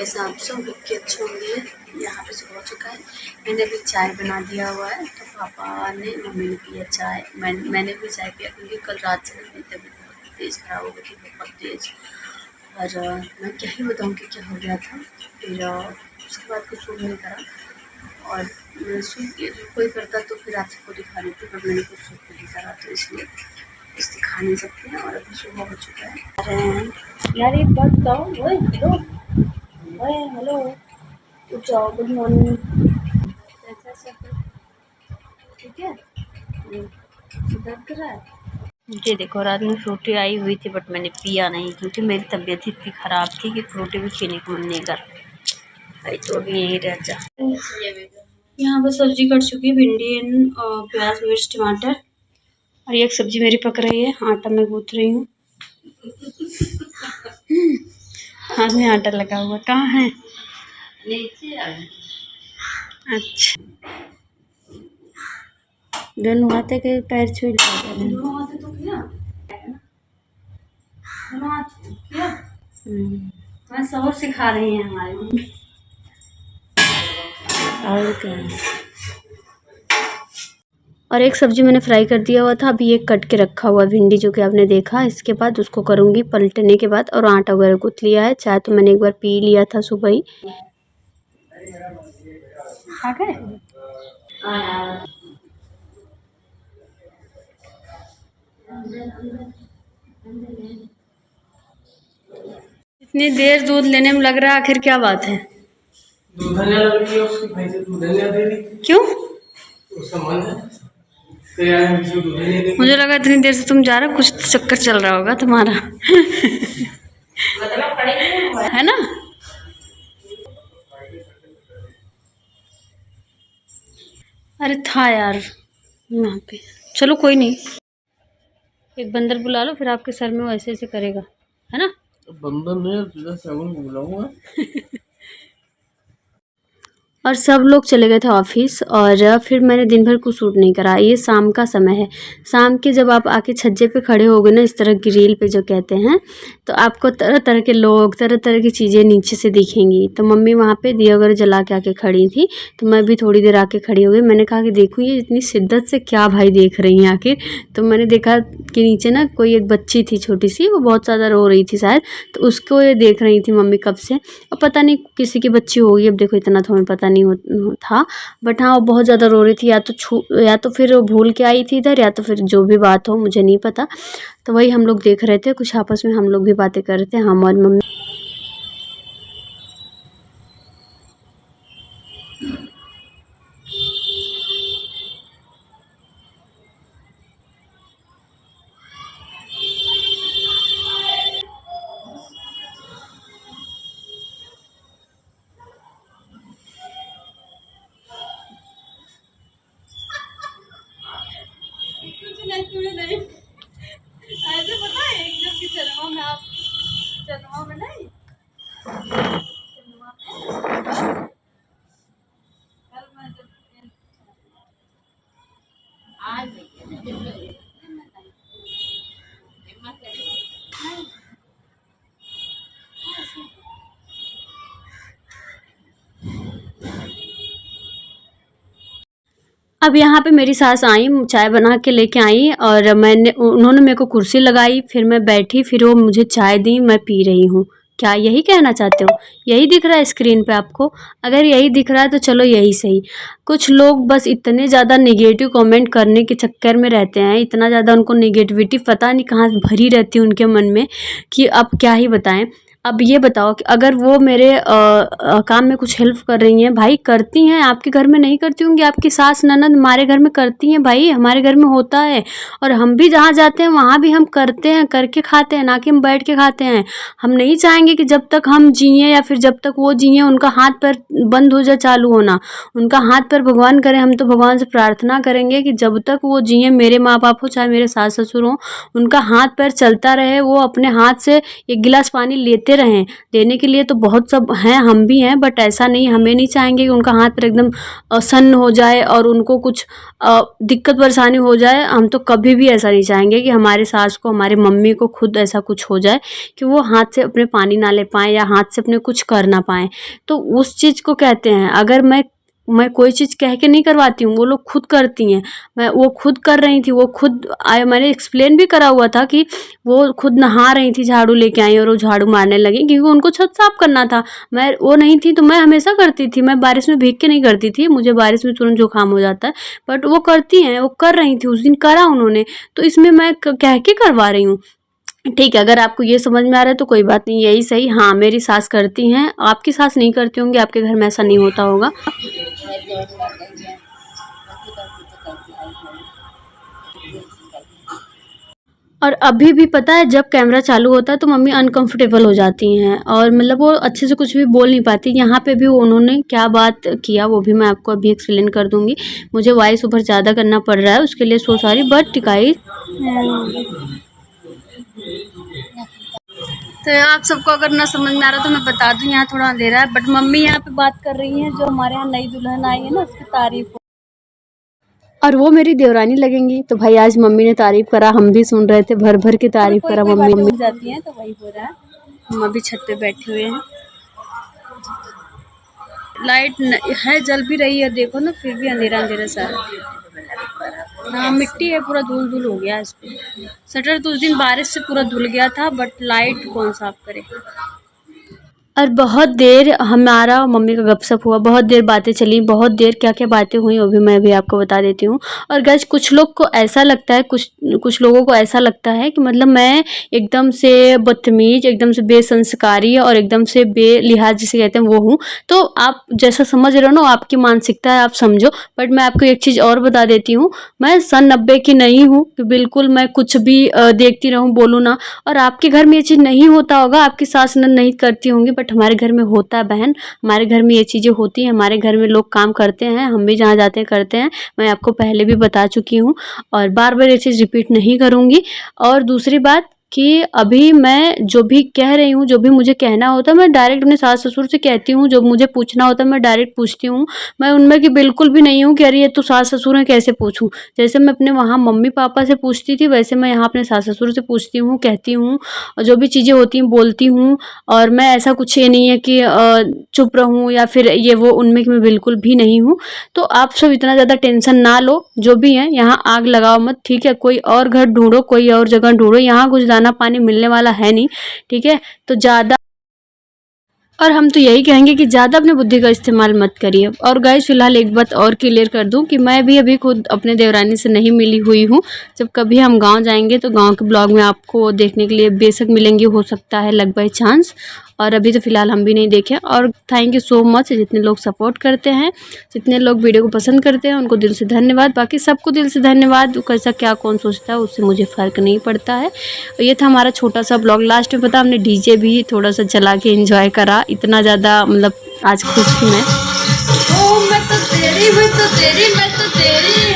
कैसे आप सब के अच्छे होंगे। यहाँ पे सुबह हो चुका है, मैंने अभी चाय बना दिया हुआ है। तो पापा ने मम्मी ने पिया चाय, मैंने भी चाय पिया क्योंकि कल रात से मेरी तबीयत बहुत तेज़ ख़राब हो गई थी, बहुत तेज़। और मैं क्या ही बताऊँ कि क्या हो गया था। फिर उसके बाद कुछ सूट नहीं करा, और सूट कोई करता तो फिर आप सबको दिखा देती, पर मैंने कुछ सूट नहीं करा, तो इसलिए इस दिखा नहीं सकते हैं। और अभी सुबह हो चुका है। अरे यार एक बात बताओ, ओए हेलो, ओए हेलो, उठ जाओ, गुड मॉर्निंग। कैसा सब ठीक है? दर्द कर रहा है? ये देखो, रात में फ्रूटी आई हुई थी बट मैंने पिया नहीं क्योंकि मेरी तबीयत इतनी ख़राब थी कि फ्रूटी भी पीने को मन नहीं कर भाई। तो अभी यहीं रह जा। यहाँ पर सब्जी कट चुकी है, भिंडी, प्याज, मिर्च, टमाटर, और एक सब्जी मेरी पक रही है। आटा मैं गूँथ रही हूँ। हाथ में आटा लगा हुआ कहाँ है? अच्छा, दोनों हाथे के पैर छू दोनों हाथे तो किया, दोनों हाथ किया। मैं सबक सिखा रही हैं हमारी मम्मी। और क्या, और एक सब्जी मैंने फ्राई कर दिया हुआ था, अभी एक कट के रखा हुआ भिंडी जो कि आपने देखा। इसके बाद उसको करूँगी पलटने के बाद, और आटा वगैरह गूँथ लिया है। चाय तो मैंने एक बार पी लिया था सुबह ही। आ गए? इतनी देर दूध लेने में लग रहा है, आखिर क्या बात है? दूधनिया लग रही है उसकी भाई से, दूधनिया दे रही। क्यों? उसका मन है तो यार, मुझे दूधनिया दे। मुझे लगा इतनी देर से तुम जा रहे हो, कुछ चक्कर चल रहा होगा तुम्हारा। मतलब है ना? अरे था यार यहाँ पे। चलो कोई नहीं, एक बंदर बुला लो, फिर आपके सर में वो ऐसे ऐसे करेगा, है ना? बंदर नहीं, सीधा सावन को बुलाऊंगा। और सब लोग चले गए थे ऑफिस, और फिर मैंने दिन भर कुछ शूट नहीं करा। ये शाम का समय है। शाम के जब आप आके छज्जे पे खड़े होगे ना, इस तरह ग्रिल पे जो कहते हैं, तो आपको तरह तरह के लोग, तरह तरह की चीज़ें नीचे से दिखेंगी। तो मम्मी वहाँ पे दिया वगैरह जला के आके खड़ी थी, तो मैं भी थोड़ी देर आके खड़ी हो गई। मैंने कहा कि देखूँ ये इतनी शिद्दत से क्या भाई देख रही हैं आखिर। तो मैंने देखा कि नीचे ना कोई एक बच्ची थी छोटी सी, वो बहुत ज़्यादा रो रही थी शायद, तो उसको ये देख रही थी मम्मी कब से। और पता नहीं किसी की बच्ची होगी, अब देखो इतना तो हमें पता नहीं था, बट हाँ वो बहुत ज़्यादा रो रही थी। या तो फिर वो भूल के आई थी इधर, या तो फिर जो भी बात हो मुझे नहीं पता। तो वही हम लोग देख रहे थे, कुछ आपस में हम लोग भी बातें कर रहे थे, हम और मम्मी। नहीं, ऐसे पता है एक जब की जन्मों में आप जन्मों में नहीं अब यहाँ पे मेरी सास आई, चाय बना के लेके आई, और उन्होंने मेरे को कुर्सी लगाई, फिर मैं बैठी, फिर वो मुझे चाय दी, मैं पी रही हूँ। क्या यही कहना चाहते हो? यही दिख रहा है स्क्रीन पे आपको? अगर यही दिख रहा है तो चलो यही सही। कुछ लोग बस इतने ज़्यादा नेगेटिव कमेंट करने के चक्कर में रहते हैं, इतना ज़्यादा उनको नेगेटिविटी पता नहीं कहाँ भरी रहती है उनके मन में, कि अब क्या ही बताएं। अब ये बताओ कि अगर वो मेरे काम में कुछ हेल्प कर रही हैं, भाई करती हैं, आपके घर में नहीं करती होंगी? आपकी सास ननद हमारे घर में करती हैं भाई, हमारे घर में होता है। और हम भी जहाँ जाते हैं वहाँ भी हम करते हैं, करके खाते हैं, ना कि हम बैठ के खाते हैं। हम नहीं चाहेंगे कि जब तक हम जिए या फिर जब तक वो जिए उनका हाथ पैर बंद हो जाए चालू होना। उनका हाथ पैर भगवान करे, हम तो भगवान से प्रार्थना करेंगे कि जब तक वो जिए, मेरे माँ बाप हो चाहे मेरे सास ससुर हों, उनका हाथ पैर चलता रहे, वो अपने हाथ से एक गिलास पानी लेते देते रहें। देने के लिए तो बहुत सब हैं, हम भी हैं, बट ऐसा नहीं, हमें नहीं चाहेंगे कि उनका हाथ पर एकदम सन्न हो जाए और उनको कुछ दिक्कत परेशानी हो जाए। हम तो कभी भी ऐसा नहीं चाहेंगे कि हमारी सास को, हमारी मम्मी को खुद ऐसा कुछ हो जाए कि वो हाथ से अपने पानी ना ले पाएँ या हाथ से अपने कुछ कर ना पाएँ। तो उस चीज़ को कहते हैं, अगर मैं कोई चीज़ कह के नहीं करवाती हूँ, वो लोग खुद करती हैं। वो खुद कर रही थी, वो खुद मैंने एक्सप्लेन भी करा हुआ था कि वो खुद नहा रही थी, झाड़ू लेके आई और वो झाड़ू मारने लगी क्योंकि उनको छत साफ करना था। मैं वो नहीं थी तो मैं हमेशा करती थी, मैं बारिश में भीग के नहीं करती थी, मुझे बारिश में तुरंत जुकाम हो जाता है, बट वो करती हैं, वो कर रही थी, उस दिन करा उन्होंने, तो इसमें मैं कह के करवा रही हूँ। ठीक है, अगर आपको ये समझ में आ रहा है तो कोई बात नहीं, यही सही। हाँ, मेरी सास करती हैं, आपकी सास नहीं करती होंगी, आपके घर में ऐसा नहीं होता होगा। और अभी भी पता है, जब कैमरा चालू होता है तो मम्मी अनकंफर्टेबल हो जाती हैं और मतलब वो अच्छे से कुछ भी बोल नहीं पाती। यहाँ पे भी उन्होंने क्या बात किया वो भी मैं आपको अभी एक्सप्लेन कर दूँगी। मुझे वॉइस ओवर ज़्यादा करना पड़ रहा है, उसके लिए सो सॉरी, बट गाइस तो आप सबको अगर ना समझ में आ रहा तो मैं बता दूं, यहाँ थोड़ा अंधेरा है, बट मम्मी यहाँ पे बात कर रही हैं जो हमारे यहाँ नई दुल्हन आई है ना, उसकी तारीफ। और वो मेरी देवरानी लगेंगी, तो भाई आज मम्मी ने तारीफ करा, हम भी सुन रहे थे, भर भर के तारीफ करा मम्मी। मम्मी जाती हैं तो वही हो रहा है। हम अभी छत पे बैठे हुए हैं, लाइट है, जल भी रही है, देखो ना, फिर भी अंधेरा अंधेरा सारा। हाँ, मिट्टी है, पूरा धूल धूल हो गया इस पे। शटर तो उस दिन बारिश से पूरा धुल गया था, बट लाइट कौन साफ करे। और बहुत देर हमारा मम्मी का गपशप हुआ, बहुत देर बातें चली, बहुत देर क्या क्या बातें हुई वो भी मैं अभी आपको बता देती हूँ। और गाइस कुछ लोग को ऐसा लगता है, कुछ लोगों को ऐसा लगता है कि मतलब मैं एकदम से बदतमीज, एकदम से बेसंस्कारी और एकदम से बेलिहाज जिसे कहते हैं वो हूँ। तो आप जैसा समझ रहे हो ना, आपकी मानसिकता है, आप समझो। बट मैं आपको एक चीज़ और बता देती हूँ, मैं सन 90 की नहीं हूँ कि बिल्कुल मैं कुछ भी देखती रहूँ, बोलूँ ना। और आपके घर में ये चीज़ नहीं होता होगा, आपकी सास ननद नहीं करती होंगी, बट हमारे घर में होता है बहन। हमारे घर में ये चीज़ें होती हैं, हमारे घर में लोग काम करते हैं, हम भी जहाँ जाते हैं करते हैं। मैं आपको पहले भी बता चुकी हूँ और बार बार ये चीज़ रिपीट नहीं करूँगी। और दूसरी बात कि अभी मैं जो भी कह रही हूँ, जो भी मुझे कहना होता है, मैं डायरेक्ट अपने सास ससुर से कहती हूँ। जो मुझे पूछना होता है मैं डायरेक्ट पूछती हूँ। मैं उनमें कि बिल्कुल भी नहीं हूँ कि अरे ये तो सास ससुर हैं, कैसे पूछूँ। जैसे मैं अपने वहाँ मम्मी पापा से पूछती थी, वैसे मैं यहाँ अपने सास ससुर से पूछती हूँ, कहती हूँ, और जो भी चीज़ें होती हैं बोलती हूँ। और मैं ऐसा कुछ ये नहीं है कि चुप रहूँ या फिर ये वो, उनमें कि मैं बिल्कुल भी नहीं हूँ। तो आप सब इतना ज़्यादा टेंशन ना लो, जो भी है यहाँ आग लगाओ मत, ठीक है। कोई और घर ढूंढो, कोई और जगह ढूंढो, यहाँ कुछ दाना पानी मिलने वाला है नहीं, ठीक है। तो ज़्यादा, और हम तो यही कहेंगे कि ज़्यादा अपनी बुद्धि का इस्तेमाल मत करिए। और गाइस फिलहाल एक बात और क्लियर कर दूं कि मैं भी अभी खुद अपने देवरानी से नहीं मिली हुई हूं। जब कभी हम गांव जाएंगे तो गांव के ब्लॉग में आपको देखने के लिए बेशक मिलेंगी, हो सकता है लक बाई चांस। और अभी तो फ़िलहाल हम भी नहीं देखे। और थैंक यू सो मच जितने लोग सपोर्ट करते हैं, जितने लोग वीडियो को पसंद करते हैं, उनको दिल से धन्यवाद। बाकी सबको दिल से धन्यवाद, कैसा क्या कौन सोचता है उससे मुझे फ़र्क नहीं पड़ता है। और ये था हमारा छोटा सा ब्लॉग। लास्ट में पता हमने डीजे भी थोड़ा सा चला के एंजॉय करा, इतना ज़्यादा मतलब आज खुश थी मैं। ओ मैं तो तेरी, मैं तो तेरी, मैं तो तेरी,